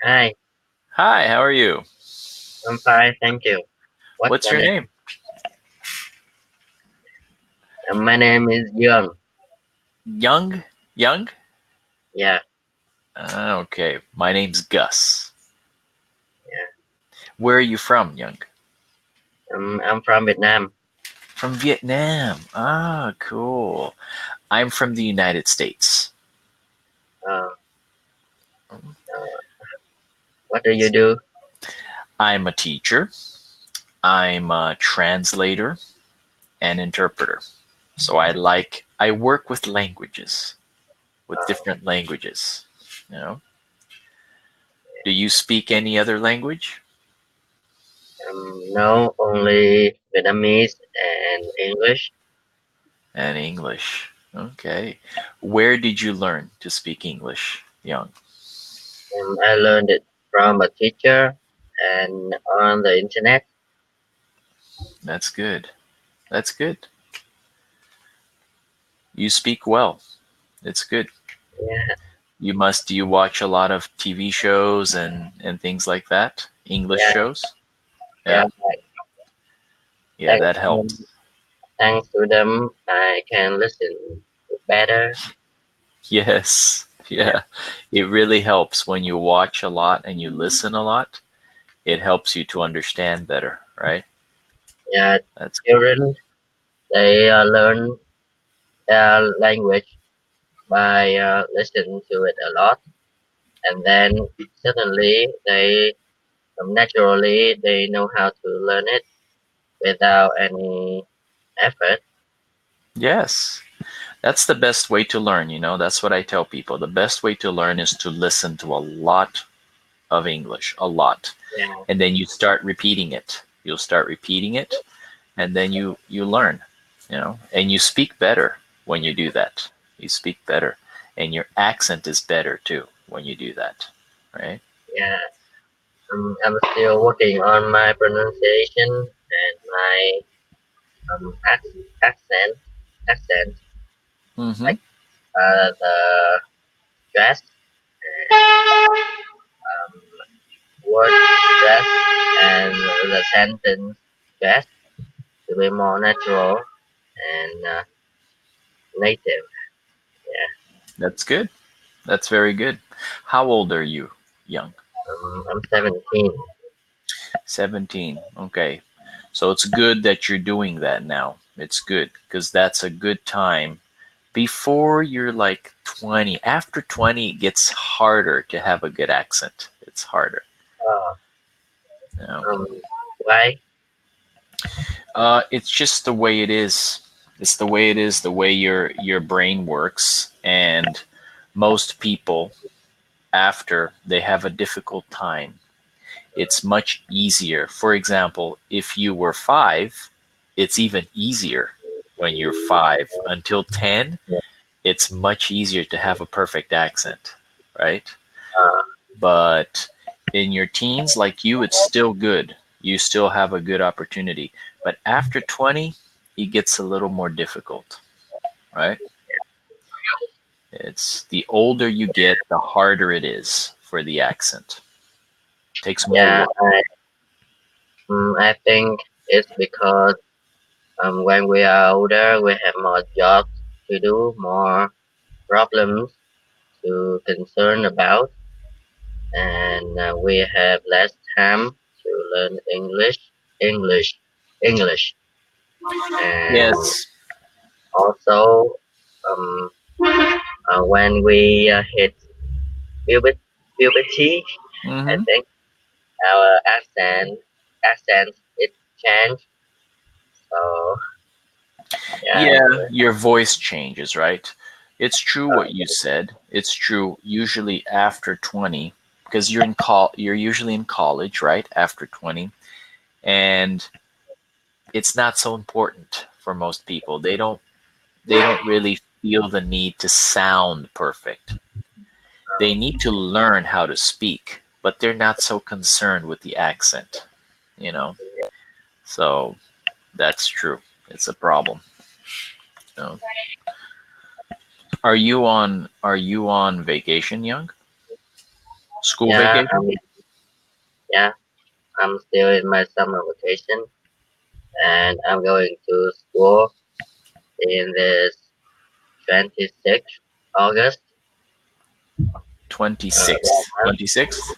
Hi, Hi, how are you? I'm fine, thank you. What's What's your your name? name? My name is Dương. Young? Young? Yeah, Okay, my name's Gus. yeah. Where are you from, Young? I'm from Vietnam. From Vietnam. Ah, cool. I'm from the United States. Uh, what do you do? I'm a teacher. I'm a translator and interpreter. So I work with languages, with Uh, different languages. You know, do you speak any other language? no, only Vietnamese and English. And English. Okay. Where did you learn to speak English, Young? I learned it from a teacher and on the internet. That's good. That's good. You speak well. It's good. Yeah, Do you watch a lot of TV shows and things like that? English yeah, shows? yeah. Yeah. Yeah, Thanks, that helps. thanks to them, I can listen better. Yes. Yeah, Yeah. It really helps when you watch a lot and you listen a lot. It helps you to understand better, right? yeah. That's Children, they learn their language by listening to it a lot, and then suddenly they naturally they know how to learn it without any effort. yes. That's the best way to learn. That's what I tell people. The best way to learn is to listen to a lot of English, a lot. Yeah, And then you start repeating it. You'll start repeating it and then you learn. And you speak better when you do that. You speak better and your accent is better too when you do that, right? yeah. I'm still working on my pronunciation and my accent, accent, Mm-hmm. like the stress and word stress and the sentence stress to be more natural and native. Yeah. That's good. That's very good. How old are you, Young? I'm 17. 17. Okay. So it's good that you're doing that now. It's good because that's a good time before you're like 20. After 20, it gets harder to have a good accent. It's harder. Uh, You know? um, why? It's just the way it is. It's the way it is, the way your brain works, and most people, after they have a difficult time, it's much easier. For example, if you were 5, it's even easier when you're 5 until 10. It's much easier to have a perfect accent, right? Uh, But in your teens, like you, it's still good. You still have a good opportunity. But after 20, it gets a little more difficult, right? It's the older you get, the harder it is for the accent. Takes more yeah, work. I think it's because when we are older, we have more jobs to do, more problems to concern about, and we have less time to learn English, English, and Yes. also um, when we hit puberty, I Hmm. think our accent it changed. So yeah, Yeah, your voice changes, right? It's true what you said. It's true usually after 20 because you're usually in college, right? After 20. And it's not so important for most people. They don't really feel the need to sound perfect. They need to learn how to speak, but they're not so concerned with the accent, you know. So that's true. It's a problem. You know? Are you on vacation, Young? School Yeah, vacation? yeah, I'm still in my summer vacation, and I'm going to school in this 26th August. 26th. 26th?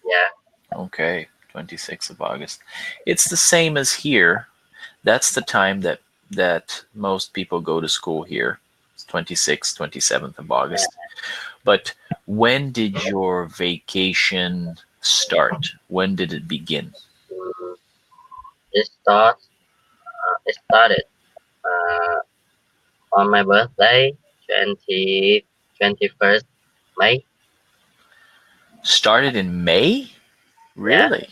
Yeah, Okay, 26th of August. It's the same as here. That's the time that most people go to school here. It's 26th, 27th of yeah. August. But when did your vacation start? When did it begin? Mm, it starts. It started on my birthday, 21st May. Started in May? Yeah, Really?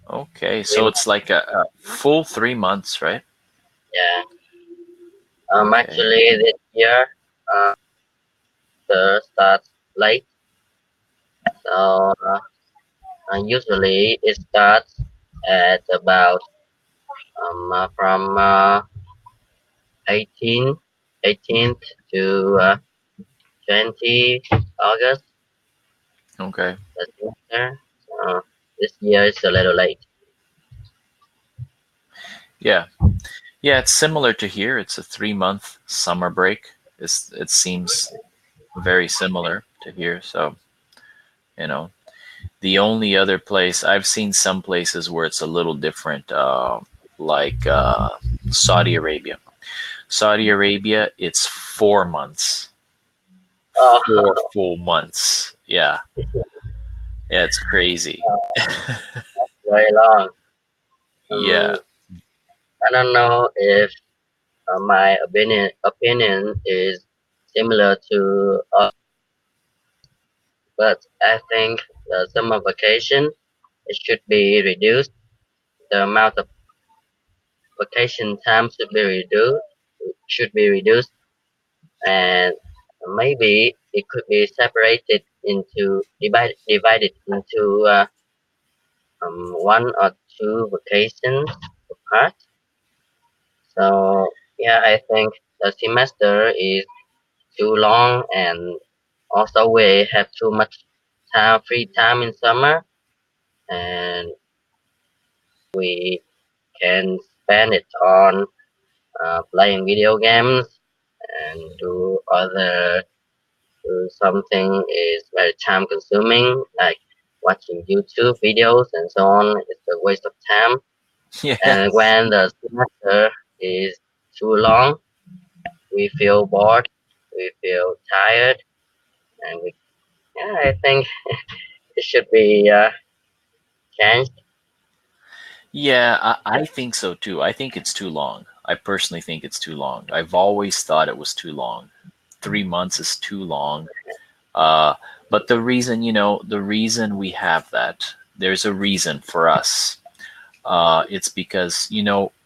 Okay, three so months. it's like a full 3 months, right? Yeah. Okay. Actually, this year, the starts late. So usually it starts at about from 18, 18th to 20 August. Okay. That's winter. So this year is a little late. Yeah. Yeah, it's similar to here. It's a 3 month summer break. It seems very similar to here. So, you know, the only other place I've seen some places where it's a little different, like Saudi Arabia. Saudi Arabia, it's 4 months, Oh, 4 full months. Yeah, yeah, it's crazy. very long. Yeah, I don't know if my opinion is similar to, but I think the summer vacation it should be reduced. The amount of vacation time should be reduced, and maybe it could be separated into divided into one or two vacations apart. So yeah, I think the semester is too long, and also we have too much free time in summer, and we can spend it on playing video games and do something is very time consuming, like watching YouTube videos and so on. It's a waste of time. yeah, And when the semester is too long, we feel bored, we feel tired, and yeah, I think it should be changed. yeah. I think so too. I think it's too long. I personally think it's too long. I've always thought it was too long. 3 months is too long. Uh, but the reason we have that, there's a reason for us. It's because,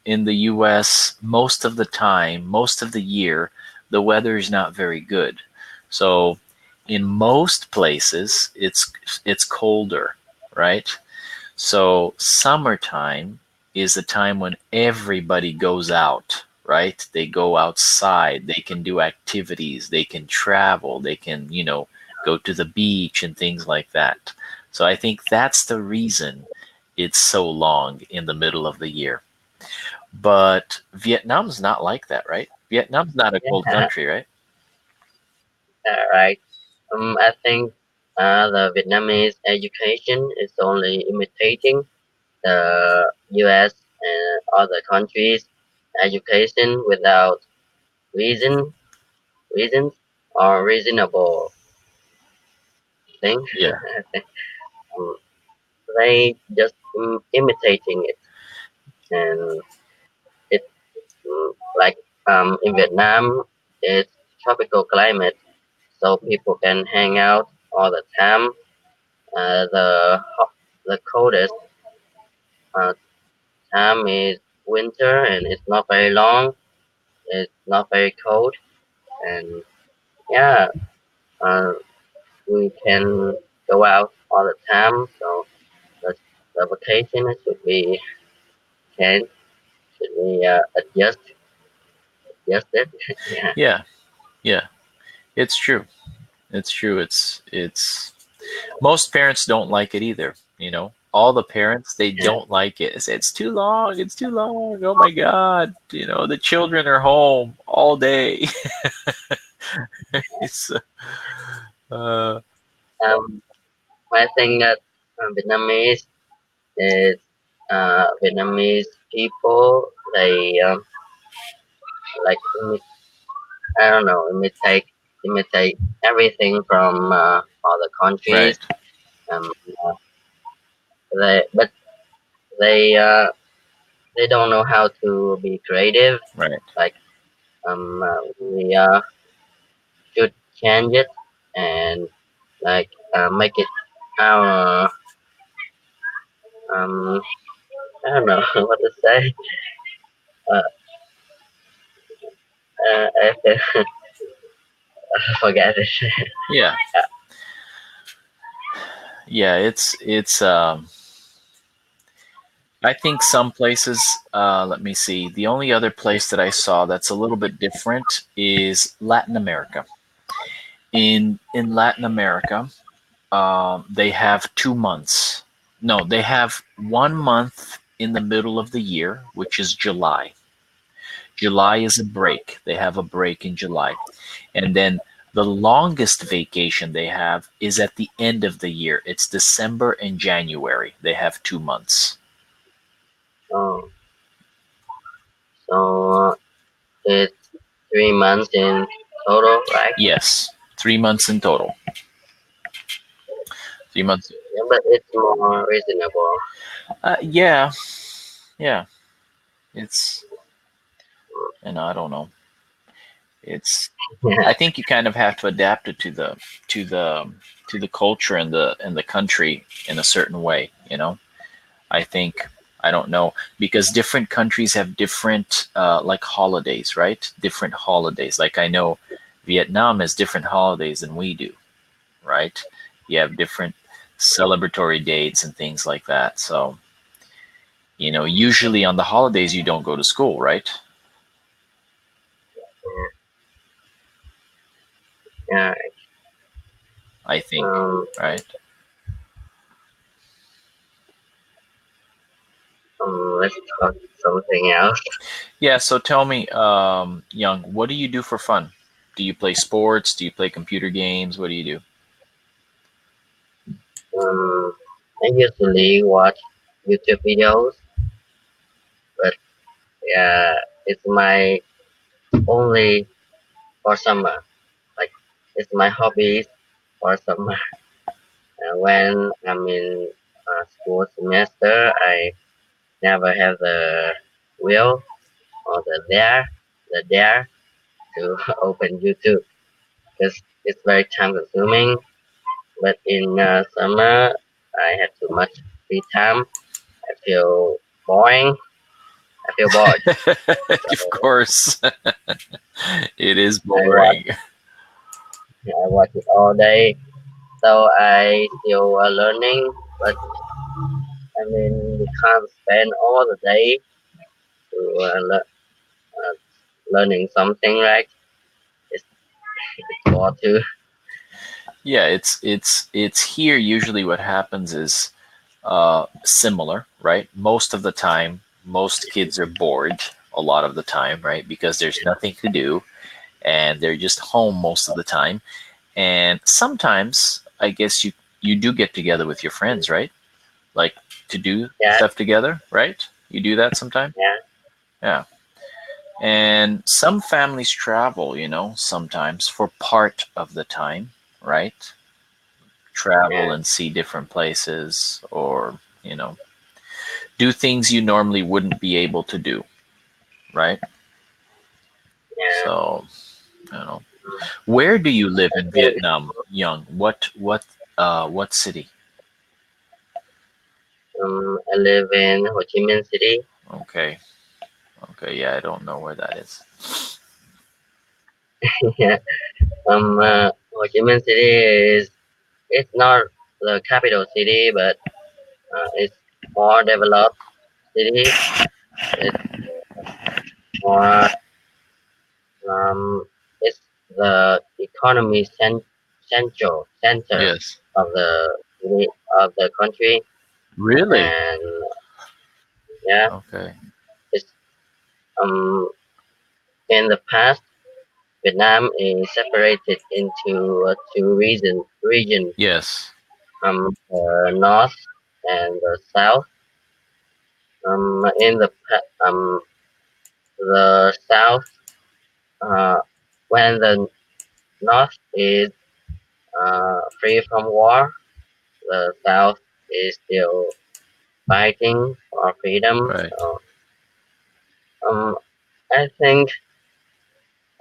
in the US, most of the time, most of the year, the weather is not very good. So in most places, it's colder, right? So summertime is the time when everybody goes out, right? They go outside, they can do activities, they can travel, they can, go to the beach and things like that. So I think that's the reason it's so long in the middle of the year. But Vietnam's not like that, right? Vietnam's not a cold Yeah, country, right? right. I think the Vietnamese education is only imitating the US and other countries' education without reason, reasons or reasonable thing. Yeah. Um, they just imitating it, and it like in Vietnam, it's tropical climate, so people can hang out all the time. The coldest uh, time is winter, and it's not very long. It's not very cold, and yeah, uh, we can go out all the time. So the, the vacation should be changed, should be adjusted. Yeah, Yeah. Yeah. It's true. It's true. It's Most parents don't like it either. All the parents, they Yeah. don't like it. It's too long. It's too long. Oh my God. The children are home all day. it's, uh, Um, I think that Vietnamese is Vietnamese people. They like I don't know, imitate everything from other countries. right, Um, uh, but they they don't know how to be creative. right. Like we should change it and like make it our I don't know what to say. Uh, I forget it. Yeah. Yeah. I think some places, let me see. The only other place that I saw that's a little bit different is Latin America. In Latin America, they have 2 months. No, they have 1 month in the middle of the year, which is July. July is a break. They have a break in July. And then the longest vacation they have is at the end of the year. It's December and January. They have 2 months. Oh, so it's 3 months in total, right? Yes, 3 months in total. 3 months. Yeah, but it's more reasonable. Yeah, yeah. It's, I don't know. It's, Yeah, I think you kind of have to adapt it to the to the culture and the country in a certain way. I think, I don't know, because different countries have different like holidays, right? Different holidays. Like I know Vietnam has different holidays than we do, right? You have different celebratory dates and things like that. So, usually on the holidays you don't go to school, right? yeah. I think, Um, right? let's talk something else. Yeah, so tell me, Young, what do you do for fun? Do you play sports? Do you play computer games? What do you do? Um, I usually watch YouTube videos, but yeah, it's my only for summer. Like it's my hobby for summer. When I'm in school semester, I never have the will or the dare to open YouTube because it's very time consuming. But in summer, I have too much free time. I feel boring. I feel bored. So Of course, it is I watch boring. I watch it all day. So I still learning, but I mean we can't spend all the day to learning something, right? It's more too. Yeah, it's here. Usually, what happens is similar, right? Most of the time, most kids are bored a lot of the time, right? Because there's nothing to do and they're just home most of the time. And sometimes, I guess you do get together with your friends, right? Like to do Yeah, stuff together, right? You do that sometime? yeah, Yeah. And some families travel, sometimes for part of the time, right? Travel yeah, and see different places or, do things you normally wouldn't be able to do, right? yeah. So, I don't know. Where do you live I in think Vietnam, Young? What city? I live in Ho Chi Minh City. Okay. Okay, yeah, I don't know where that is. Yeah. Ho Chi Minh City is it's not the capital city, but it's more developed city. It's more it's the economy central center Yes. of the of the country, Really? and yeah, Okay. it's um in the past Vietnam is separated into two regions, the north and the south. In the south, uh, when the north is free from war, the south is still fighting for freedom. Right. So um, I think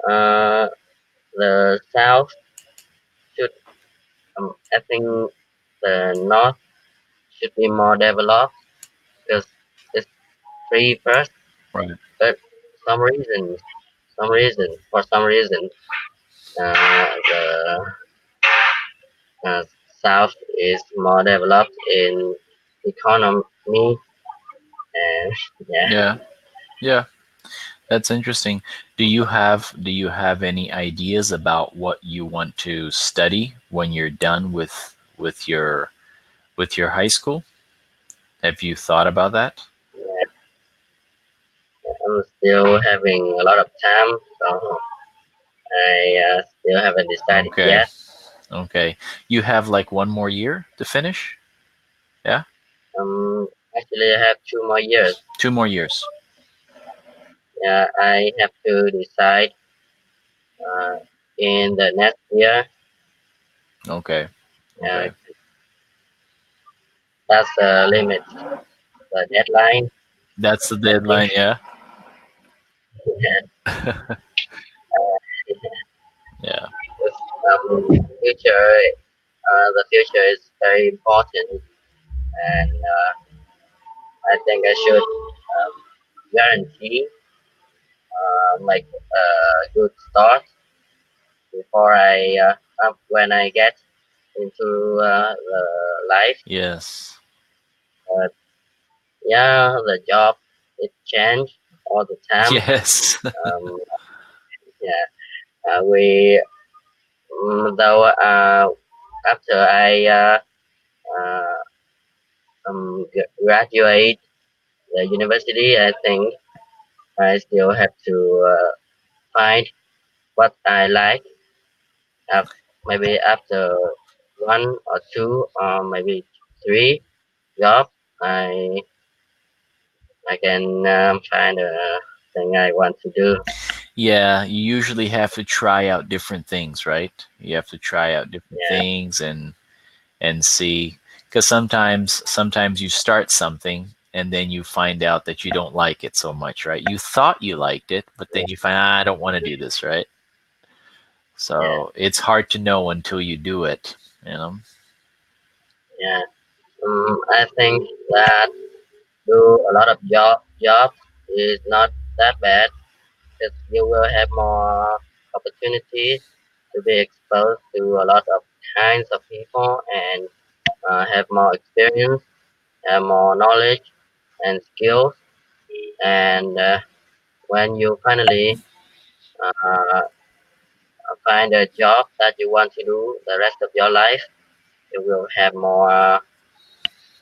uh, the south should. I think the north should be more developed because it's free first, Right. but some reason, for some reason, the uh, south is more developed in economy, and yeah, Yeah. Yeah. That's interesting. Do you have any ideas about what you want to study when you're done with your high school? Have you thought about that? yeah, I'm still having a lot of time, so I still haven't decided Okay. yet. Okay. You have like one more year to finish? Yeah? Um, Actually, I have 2 more years. 2 more years. Yeah, I have to decide uh, in the next year. Okay. Uh, Okay. that's the limit, the deadline. That's the I think. deadline, yeah? Yeah. Future, the future is very important, and I think I should guarantee like a good start before when I get into the life. Yes. But yeah, the job it change all the time. Yes. Um, yeah, we though after I uh, graduate the university, I think I still have to find what I like. Maybe after one or two or maybe three jobs, I can find a thing I want to do. Yeah, you usually have to try out different things, right? You have to try out different Yeah, things and see, because sometimes you start something and then you find out that you don't like it so much, right? You thought you liked it, but then you find, I don't want to do this, right? yeah, So it's hard to know until you do it, you know? yeah. I think that do a lot of jobs is not that bad because you will have more opportunities to be exposed to a lot of kinds of people and have more experience, have more knowledge and skills. And when you finally uh, find a job that you want to do the rest of your life, you will have more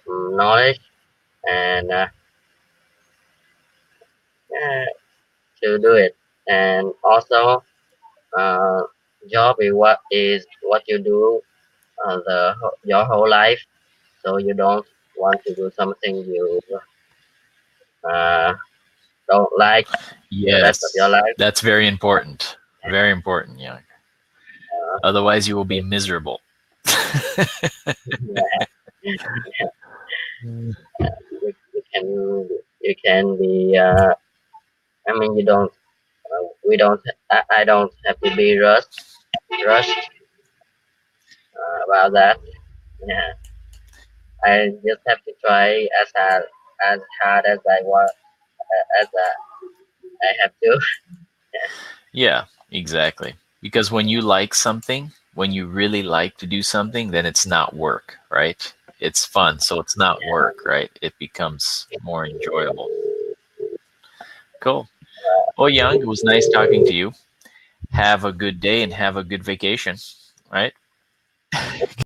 knowledge and yeah, to do it. And also, uh, job is what you do your whole life. So you don't want to do something you uh, don't like the rest of your Yes, life. that's very important. Very important, yeah. Uh, Otherwise, you will be it, miserable. yeah, you can be. I mean, you don't. We don't. I don't have to be rushed about that. Yeah, I just have to try as hard as I want as I have to. Yeah, exactly. Because when you like something, when you really like to do something, then it's not work, right? It's fun, so it's not work, right? It becomes more enjoyable. Cool. Well, Young, it was nice talking to you. Have a good day and have a good vacation, right?